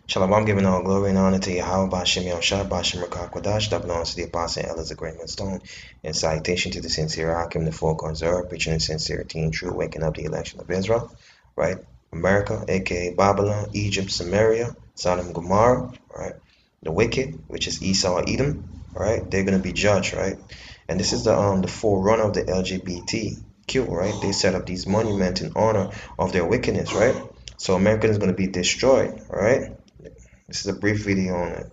Shalom, I'm giving all glory and honor to Yahawah, Bashem Yahushua, Bashem Rakakwadash, that belongs to the apostle and elders of Great Millstone, and salutation to the sincere Hakim, the four corners of earth, preaching the sincerity and truth, waking up the election of Israel, right? America, aka Babylon, Egypt, Samaria, Sodom, Gomorrah, right? The wicked, which is Esau, Edom, right? They're gonna be judged, right? And this is the forerunner of the LGBTQ, right? They set up these monuments in honor of their wickedness, right? So America is going to be destroyed, right? This is a brief video on it.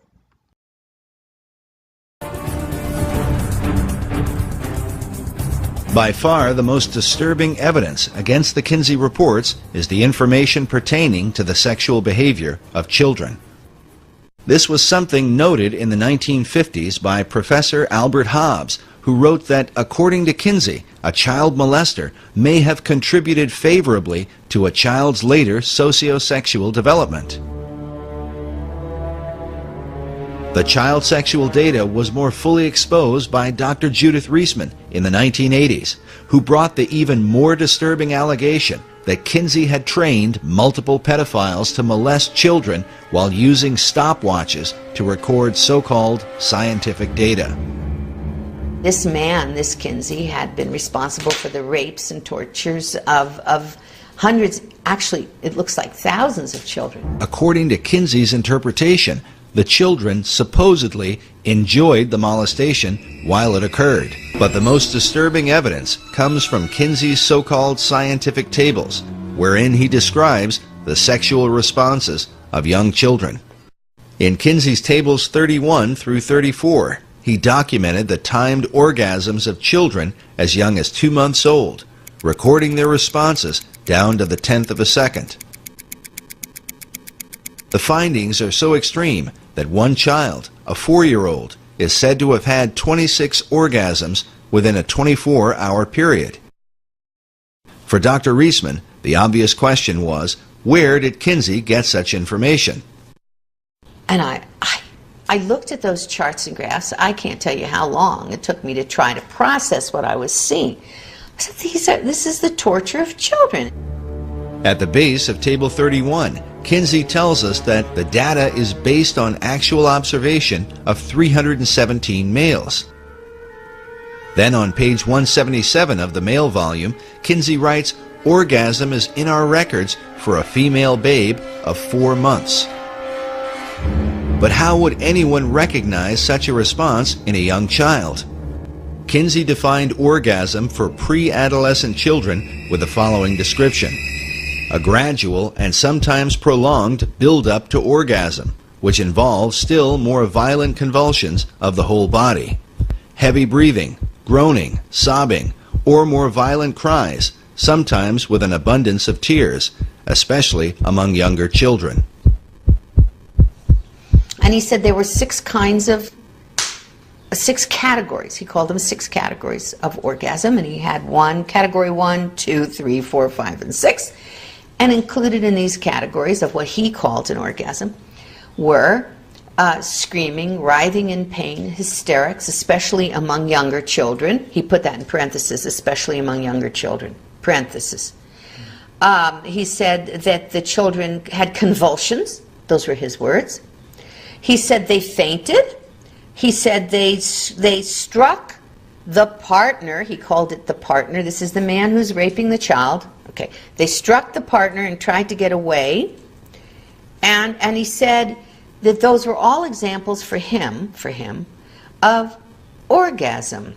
By far, the most disturbing evidence against the Kinsey reports is the information pertaining to the sexual behavior of children. This was something noted in the 1950s by Professor Albert Hobbs, who wrote that, according to Kinsey, a child molester may have contributed favorably to a child's later sociosexual development. The child sexual data was more fully exposed by Dr. Judith Reisman in the 1980s, who brought the even more disturbing allegation that Kinsey had trained multiple pedophiles to molest children while using stopwatches to record so-called scientific data. This man, this Kinsey, had been responsible for the rapes and tortures of hundreds, actually it looks like thousands of children. According to Kinsey's interpretation, the children supposedly enjoyed the molestation while it occurred. But the most disturbing evidence comes from Kinsey's so-called scientific tables, wherein he describes the sexual responses of young children. In Kinsey's tables 31 through 34, he documented the timed orgasms of children as young as 2 months old, recording their responses down to the 10th of a second. The findings are so extreme that one child, a 4-year-old, is said to have had 26 orgasms within a 24-hour period. For Dr. Reisman, the obvious question was, where did Kinsey get such information? And I looked at those charts and graphs. I can't tell you how long it took me to try to process what I was seeing. I said, this is the torture of children. At the base of Table 31, Kinsey tells us that the data is based on actual observation of 317 males. Then on page 177 of the male volume, Kinsey writes, orgasm is in our records for a female babe of 4 months. But how would anyone recognize such a response in a young child? Kinsey defined orgasm for pre-adolescent children with the following description: a gradual and sometimes prolonged build-up to orgasm, which involves still more violent convulsions of the whole body, heavy breathing, groaning, sobbing, or more violent cries, sometimes with an abundance of tears, especially among younger children. And he said there were 6 categories. He called them 6 categories of orgasm, and he had category 1, 2, 3, 4, 5, and 6. And included in these categories of what he called an orgasm were screaming, writhing in pain, hysterics, especially among younger children. He put that in parentheses, especially among younger children, parentheses. He said that the children had convulsions. Those were his words. He said they fainted. He said they struck the partner. He called it the partner. This is the man who's raping the child. Okay, they struck the partner and tried to get away, and he said that those were all examples for him of orgasm.